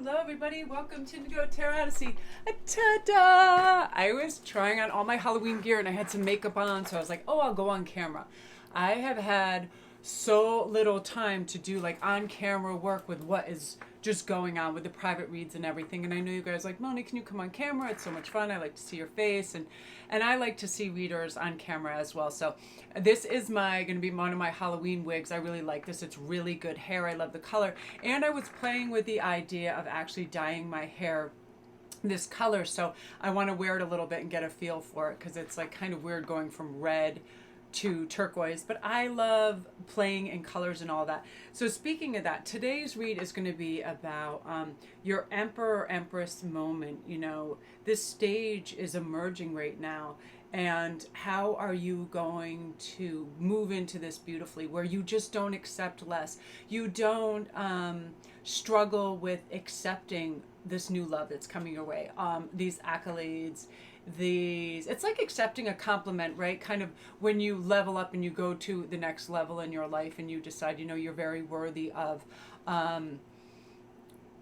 Hello everybody, welcome to Go Tarot Odyssey. Ta-da! I was trying on all my Halloween gear and I had some makeup on, so I was like, oh, I'll go on camera. I have had so little time to do like on camera work with what is just going on with the private reads and everything. And I know you guys like, Moni, can you come on camera? It's so much fun. I like to see your face, and I like to see readers on camera as well. So this is going to be one of my Halloween wigs. I really like this. It's really good hair. I love the color. And I was playing with the idea of actually dyeing my hair this color, so I want to wear it a little bit and get a feel for it, because it's like kind of weird going from red to turquoise, but I love playing in colors and all that. So speaking of that, today's read is going to be about your emperor or empress moment. You know, this stage is emerging right now, and how are you going to move into this beautifully, where you just don't accept less, you don't struggle with accepting this new love that's coming your way, these accolades, it's like accepting a compliment, right? Kind of when you level up and you go to the next level in your life and you decide, you know, you're very worthy of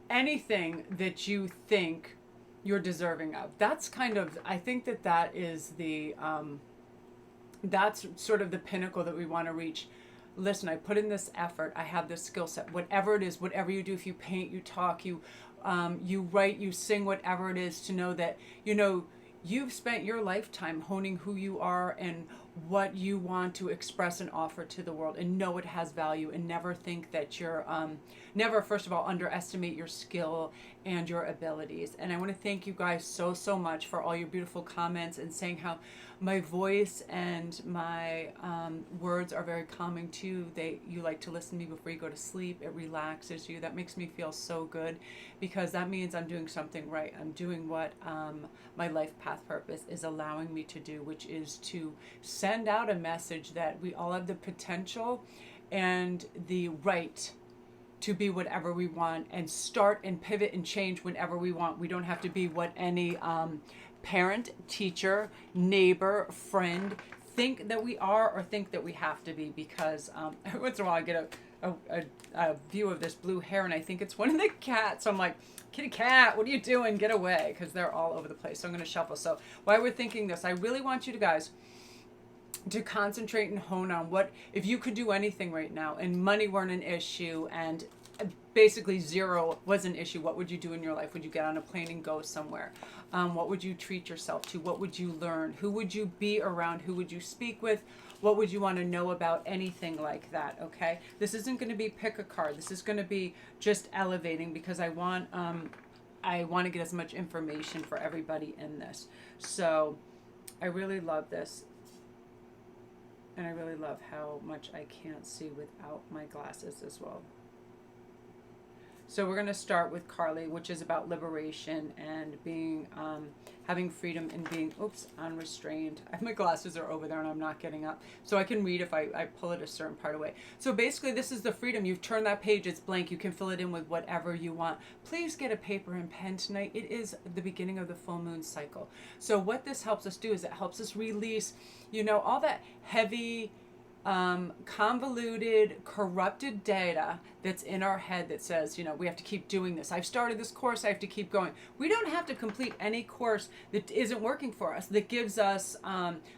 anything that you think you're deserving of. That's kind of, I think that is the that's sort of the pinnacle that we want to reach. Listen, I put in this effort, I have this skill set, whatever it is, whatever you do, if you paint, you talk, you write, you sing, whatever it is, to know that, you know, you've spent your lifetime honing who you are and what you want to express and offer to the world, and know it has value, and never think that you're, never, first of all, underestimate your skill and your abilities. And I want to thank you guys so much for all your beautiful comments and saying how my voice and my words are very calming to you. You like to listen to me before you go to sleep. It relaxes you. That makes me feel so good, because that means I'm doing something right. I'm doing what my life path purpose is allowing me to do, which is to send out a message that we all have the potential and the right to be whatever we want, and start and pivot and change whenever we want. We don't have to be what any parent, teacher, neighbor, friend think that we are, or think that we have to be, because every once in a while I get a view of this blue hair and I think it's one of the cats. So I'm like, kitty cat, what are you doing? Get away, because they're all over the place. So I'm going to shuffle. So while we're thinking this, I really want you guys to concentrate and hone on what, if you could do anything right now and money weren't an issue and basically zero was an issue, what would you do in your life? Would you get on a plane and go somewhere? What would you treat yourself to? What would you learn? Who would you be around? Who would you speak with? What would you want to know about? Anything like that, okay? This isn't going to be pick a card. This is going to be just elevating, because I want to get as much information for everybody in this. So I really love this. And I really love how much I can't see without my glasses as well. So we're going to start with Carly, which is about liberation and being, having freedom and being, unrestrained. My glasses are over there and I'm not getting up. So I can read if I pull it a certain part away. So basically this is the freedom. You've turned that page, it's blank. You can fill it in with whatever you want. Please get a paper and pen tonight. It is the beginning of the full moon cycle. So what this helps us do is it helps us release, you know, all that heavy, convoluted, corrupted data that's in our head that says, you know, we have to keep doing this. I've started this course, I have to keep going. We don't have to complete any course that isn't working for us, that gives us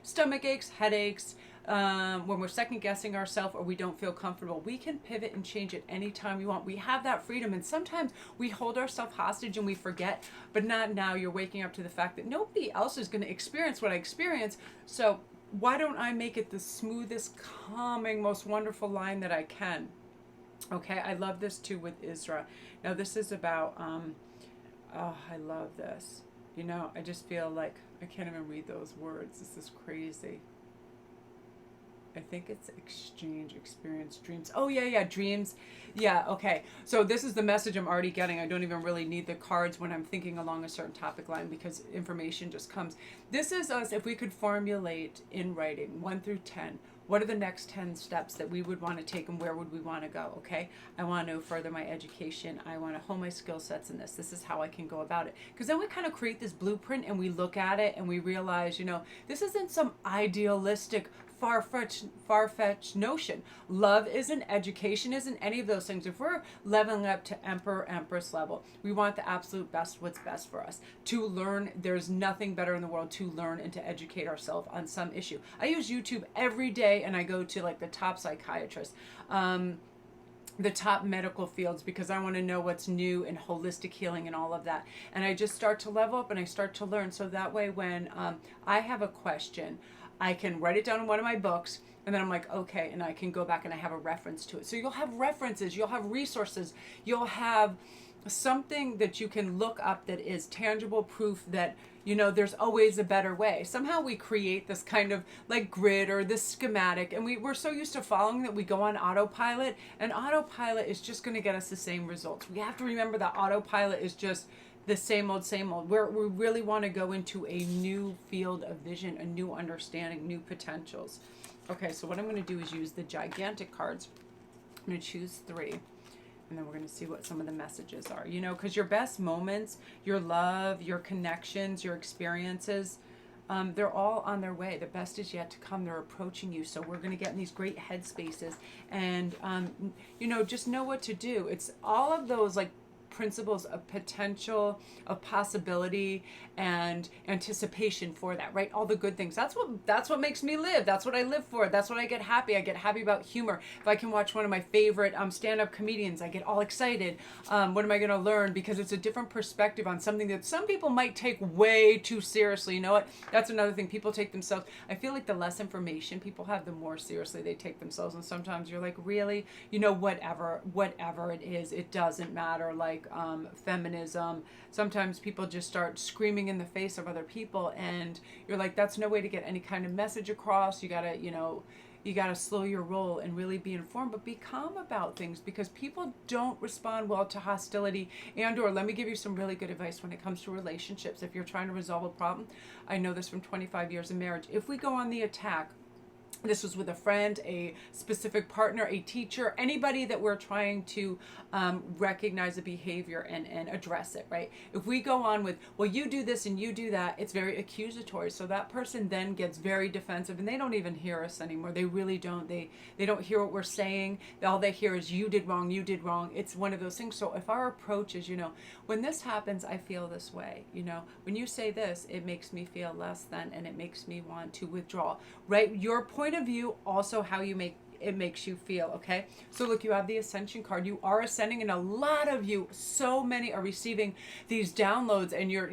stomach aches, headaches, when we're second guessing ourselves or we don't feel comfortable. We can pivot and change it anytime we want. We have that freedom, and sometimes we hold ourselves hostage and we forget, but not now. You're waking up to the fact that nobody else is going to experience what I experience, so why don't I make it the smoothest, calming, most wonderful line that I can? Okay, I love this too with Isra. Now this is about, oh, I love this. You know, I just feel like I can't even read those words. This is crazy. I think it's exchange, experience, dreams. Oh, yeah, dreams. Yeah, okay. So this is the message I'm already getting. I don't even really need the cards when I'm thinking along a certain topic line, because information just comes. This is us, if we could formulate in writing 1 through 10, what are the next 10 steps that we would want to take, and where would we want to go, okay? I want to further my education. I want to hone my skill sets in this. This is how I can go about it. Because then we kind of create this blueprint and we look at it and we realize, you know, this isn't some idealistic far-fetched notion. Love isn't, education isn't, any of those things. If we're leveling up to emperor, empress level, we want the absolute best, what's best for us. To learn, there's nothing better in the world to learn and to educate ourselves on some issue. I use YouTube every day, and I go to like the top psychiatrists, the top medical fields, because I want to know what's new in holistic healing and all of that. And I just start to level up and I start to learn. So that way, when I have a question, I can write it down in one of my books, and then I'm like, okay, and I can go back and I have a reference to it. So you'll have references, you'll have resources, you'll have something that you can look up that is tangible proof that, you know, there's always a better way. Somehow we create this kind of like grid or this schematic, and we're so used to following that we go on autopilot, and autopilot is just going to get us the same results. We have to remember that autopilot is just the same old, same old. We really want to go into a new field of vision, a new understanding, new potentials. Okay, so what I'm going to do is use the gigantic cards. I'm going to choose 3. And then we're going to see what some of the messages are. You know, because your best moments, your love, your connections, your experiences, they're all on their way. The best is yet to come. They're approaching you. So we're going to get in these great headspaces and, you know, just know what to do. It's all of those like principles of potential, of possibility, and anticipation for that, right? All the good things. That's what makes me live. That's what I live for. That's what I get happy. I get happy about humor. If I can watch one of my favorite stand-up comedians, I get all excited. What am I going to learn? Because it's a different perspective on something that some people might take way too seriously. You know what? That's another thing. People take themselves. I feel like the less information people have, the more seriously they take themselves. And sometimes you're like, really? You know, whatever it is, it doesn't matter. Like, feminism. Sometimes people just start screaming in the face of other people, and you're like, that's no way to get any kind of message across. You gotta, you know, you gotta slow your roll and really be informed, but be calm about things, because people don't respond well to hostility. And or let me give you some really good advice when it comes to relationships. If you're trying to resolve a problem, I know this from 25 years of marriage. If we go on the attack, this was with a friend, a specific partner, a teacher, anybody that we're trying to recognize a behavior and address it, right? If we go on with, well, you do this and you do that, it's very accusatory. So that person then gets very defensive, and they don't even hear us anymore. They really don't. They don't hear what we're saying. All they hear is, you did wrong, you did wrong. It's one of those things. So if our approach is, you know, when this happens, I feel this way. You know, when you say this, it makes me feel less than, and it makes me want to withdraw, right? Your point of view, also how you make it makes you feel. Okay, so look, you have the Ascension card. You are ascending, and a lot of you, so many, are receiving these downloads, and you're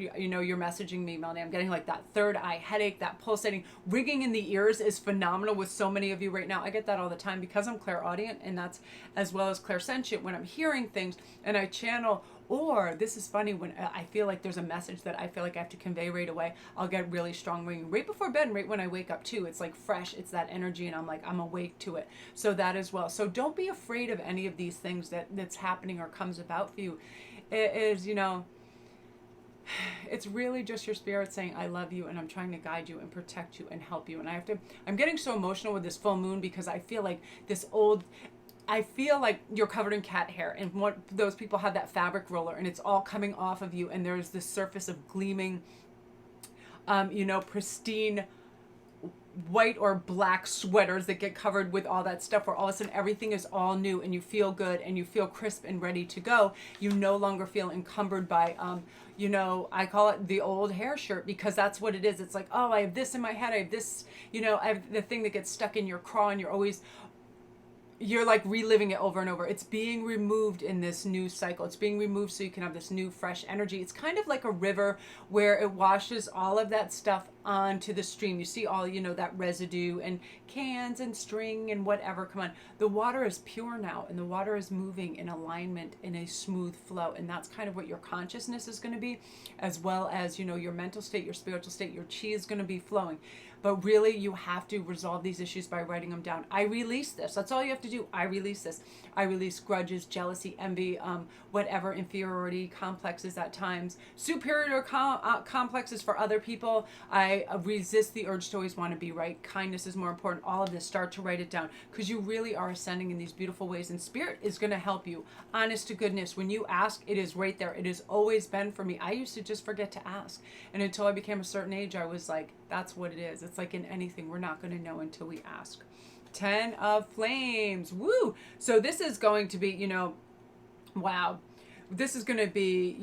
messaging me, Melanie. I'm getting like that third eye headache, that pulsating, ringing in the ears is phenomenal with so many of you right now. I get that all the time because I'm clairaudient, and that's as well as clairsentient. When I'm hearing things and I channel, or this is funny, when I feel like there's a message that I feel like I have to convey right away, I'll get really strong ringing right before bed and right when I wake up too. It's like fresh, it's that energy, and I'm like, I'm awake to it. So that as well. So don't be afraid of any of these things that's happening or comes about for you. It is, you know, it's really just your spirit saying, I love you, and I'm trying to guide you and protect you and help you. And I'm getting so emotional with this full moon, because I feel like I feel like you're covered in cat hair, and those people have that fabric roller, and it's all coming off of you, and there's this surface of gleaming, you know, pristine white or black sweaters that get covered with all that stuff, where all of a sudden everything is all new, and you feel good, and you feel crisp and ready to go. You no longer feel encumbered by, you know, I call it the old hair shirt, because that's what it is. It's like, oh, I have this in my head, I have this, you know, I have the thing that gets stuck in your craw, and you're like reliving it over and over. It's being removed in this new cycle. It's being removed so you can have this new fresh energy. It's kind of like a river where it washes all of that stuff onto the stream. You see all, you know, that residue and cans and string and whatever. Come on. The water is pure now, and the water is moving in alignment, in a smooth flow. And that's kind of what your consciousness is going to be, as well as, you know, your mental state, your spiritual state. Your chi is going to be flowing. But really, you have to resolve these issues by writing them down. I release this. That's all you have to do. I release this. I release grudges, jealousy, envy, whatever, inferiority complexes at times, superior complexes for other people. I I resist the urge to always want to be right. Kindness is more important. All of this, start to write it down, because you really are ascending in these beautiful ways, and spirit is going to help you. Honest to goodness, when you ask, it is right there. It has always been for me. I used to just forget to ask, and until I became a certain age, I was like, that's what it is. It's like in anything, we're not going to know until we ask. 10 of Flames. Woo! So this is going to be, wow. This is going to be,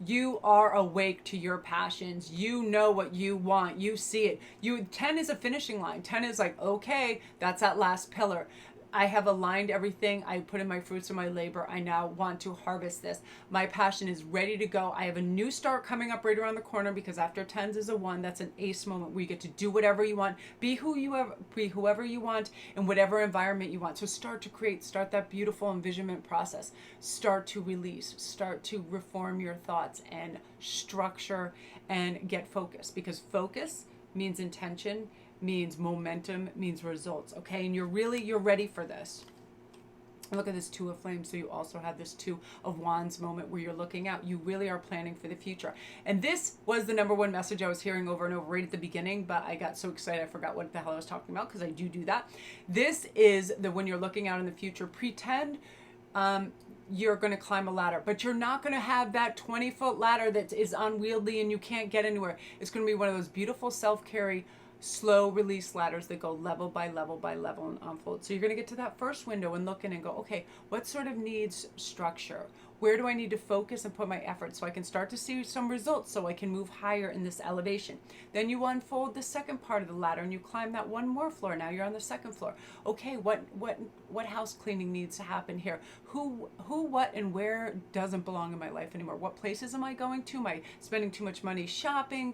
you are awake to your passions. You know what you want. You see it. 10 is a finishing line. 10 is like, okay, that's that last pillar. I have aligned everything. I put in my fruits of my labor. I now want to harvest this. My passion is ready to go. I have a new start coming up right around the corner, because after 10s is a 1. That's an ace moment where you get to do whatever you want, be whoever you want in whatever environment you want. So start to create, start that beautiful envisionment process. Start to release, start to reform your thoughts and structure and get focused, because focus means intention, means momentum, means results. Okay, and you're ready for this. Look at this 2 of Flames. So you also have this 2 of Wands moment where you're looking out. You really are planning for the future. And this was the number one message I was hearing over and over right at the beginning, but I got so excited I forgot what the hell I was talking about, because I do that. This is when you're looking out in the future, pretend you're going to climb a ladder, but you're not going to have that 20-foot ladder that is unwieldy and you can't get anywhere. It's going to be one of those beautiful self-carry, slow release ladders that go level by level by level and unfold. So you're going to get to that first window and look in and go, okay, what sort of needs structure? Where do I need to focus and put my effort so I can start to see some results, so I can move higher in this elevation? Then you unfold the second part of the ladder and you climb that one more floor. Now you're on the second floor. Okay, what house cleaning needs to happen here? Who, what, and where doesn't belong in my life anymore? What places am I going to? Am I spending too much money shopping,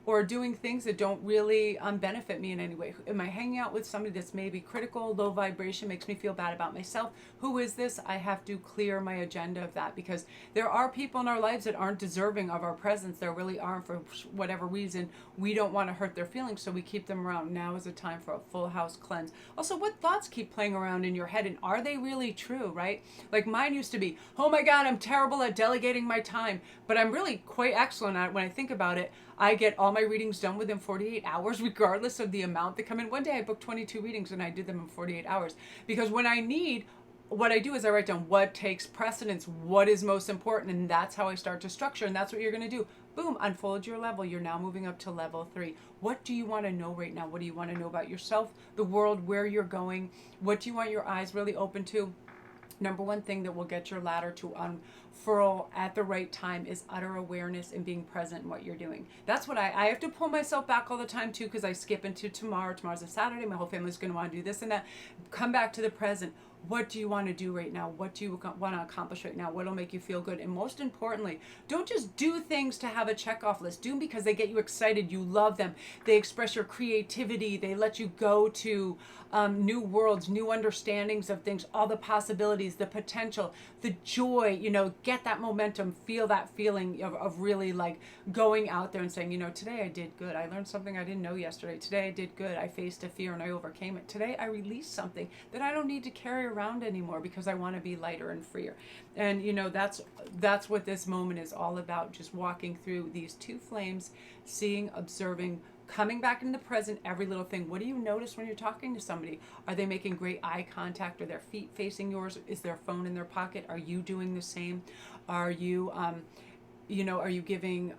or doing things that don't really benefit me in any way? Am I hanging out with somebody that's maybe critical, low vibration, makes me feel bad about myself? Who is this? I have to clear my agenda of that, because there are people in our lives that aren't deserving of our presence. There really aren't, for whatever reason. We don't want to hurt their feelings, so we keep them around. Now is a time for a full house cleanse. Also, what thoughts keep playing around in your head, and are they really true, right? Like mine used to be, oh my God, I'm terrible at delegating my time, but I'm really quite excellent at it. When I think about it, I get all my readings done within 48 hours, regardless of the amount that come in. One day I booked 22 readings and I did them in 48 hours, because when I need, what I do is I write down what takes precedence, what is most important, and that's how I start to structure, and that's what you're going to do. Boom, unfold your level. You're now moving up to level 3. What do you want to know right now? What do you want to know about yourself, the world, where you're going? What do you want your eyes really open to? Number one thing that will get your ladder to unfurl at the right time is utter awareness and being present in what you're doing. That's what I have to pull myself back all the time too, because I skip into tomorrow. Tomorrow's a Saturday. My whole family's going to want to do this and that. Come back to the present. What do you want to do right now? What do you want to accomplish right now? What will make you feel good? And most importantly, don't just do things to have a checkoff list. Do them because they get you excited. You love them. They express your creativity. They let you go to new worlds, new understandings of things, all the possibilities, the potential, the joy, get that momentum, feel that feeling of really like going out there and saying, today I did good. I learned something I didn't know yesterday. Today I did good. I faced a fear and I overcame it. Today I released something that I don't need to carry around anymore, because I want to be lighter and freer. And that's what this moment is all about, just walking through these 2 flames, seeing, observing, coming back into the present, every little thing. What do you notice when you're talking to somebody? Are they making great eye contact? Are their feet facing yours? Is their phone in their pocket? Are you doing the same? Are you are you giving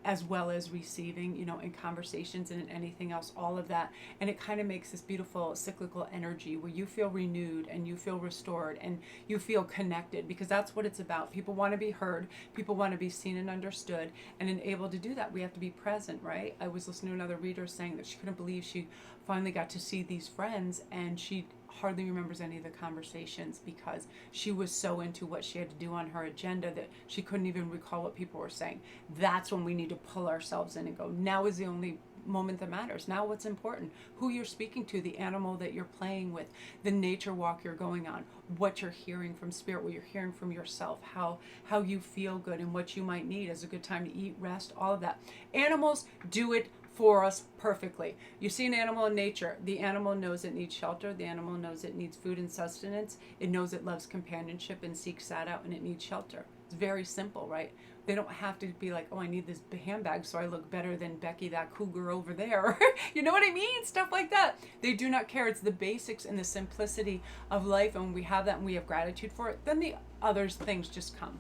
as well as receiving, in conversations and in anything else, all of that. And it kind of makes this beautiful cyclical energy where you feel renewed and you feel restored and you feel connected, because that's what it's about. People want to be heard. People want to be seen and understood. And in able to do that, we have to be present, right? I was listening to another reader saying that she couldn't believe she finally got to see these friends, and she hardly remembers any of the conversations because she was so into what she had to do on her agenda that she couldn't even recall what people were saying. That's when we need to pull ourselves in and go, now is the only moment that matters. Now what's important? Who you're speaking to, the animal that you're playing with, the nature walk you're going on, what you're hearing from spirit, what you're hearing from yourself, how you feel good and what you might need as a good time to eat, rest, all of that. Animals do it for us perfectly. You see an animal in nature, the animal knows it needs shelter, the animal knows it needs food and sustenance, it knows it loves companionship and seeks that out, and it needs shelter. It's very simple, right? They don't have to be like, oh, I need this handbag so I look better than Becky, that cougar over there. You know what I mean? Stuff like that. They do not care. It's the basics and the simplicity of life. And when we have that and we have gratitude for it, then the other things just come.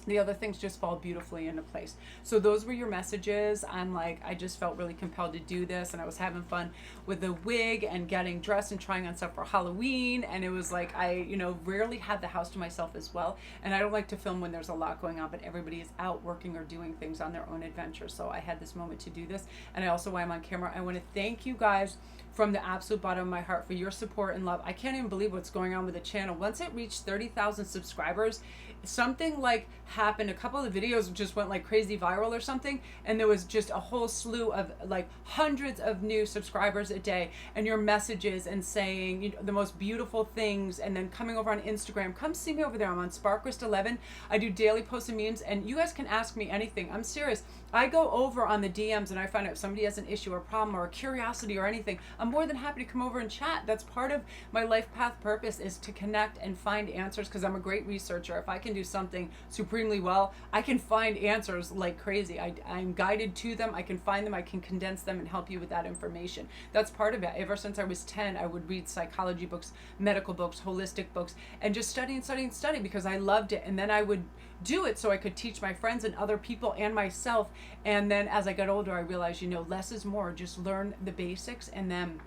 The other things just fall beautifully into place. So those were your messages. I just felt really compelled to do this, and I was having fun with the wig and getting dressed and trying on stuff for Halloween. And it was like, I, rarely had the house to myself as well. And I don't like to film when there's a lot going on, but everybody is out working or doing things on their own adventure. So I had this moment to do this. And I also, while I'm on camera, I want to thank you guys from the absolute bottom of my heart for your support and love. I can't even believe what's going on with the channel. Once it reached 30,000 subscribers, something like happened. A couple of the videos just went like crazy viral or something, and there was just a whole slew of like hundreds of new subscribers a day, and your messages and saying the most beautiful things, and then coming over on Instagram. Come see me over there. I'm on Sparkrist11. I do daily posts and memes, and you guys can ask me anything. I'm serious. I go over on the DMs and I find out if somebody has an issue or a problem or a curiosity or anything. I'm more than happy to come over and chat. That's part of my life path purpose, is to connect and find answers, because I'm a great researcher. If I can do something supremely well, I can find answers like crazy. I'm guided to them. I can find them. I can condense them and help you with that information. That's part of it. Ever since I was 10, I would read psychology books, medical books, holistic books, and just study and study and study because I loved it. And then I would do it so I could teach my friends and other people and myself. And then as I got older, I realized, less is more. Just learn the basics and then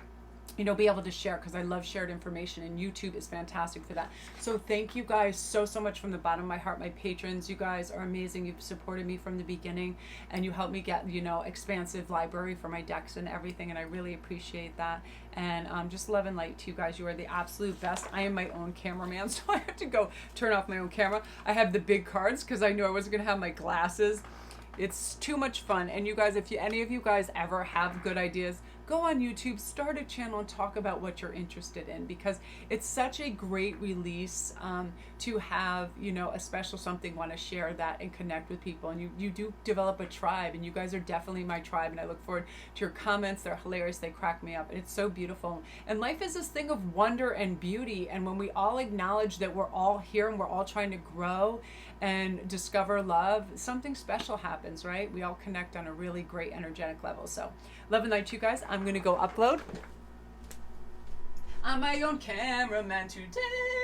be able to share, because I love shared information, and YouTube is fantastic for that. So thank you guys so much from the bottom of my heart. My patrons, you guys are amazing. You've supported me from the beginning, and you helped me get, expansive library for my decks and everything, and I really appreciate that. And just love and light to you guys. You are the absolute best. I am my own cameraman, so I have to go turn off my own camera. I have the big cards because I knew I wasn't going to have my glasses. It's too much fun. And you guys, if any of you guys ever have good ideas, go on YouTube, start a channel, and talk about what you're interested in, because it's such a great release to have, a special something, want to share that and connect with people. And you do develop a tribe, and you guys are definitely my tribe. And I look forward to your comments. They're hilarious. They crack me up. And it's so beautiful. And life is this thing of wonder and beauty. And when we all acknowledge that we're all here and we're all trying to grow and discover love, something special happens, right? We all connect on a really great energetic level. So love and light to you guys. I'm going to go upload. I'm my own cameraman today.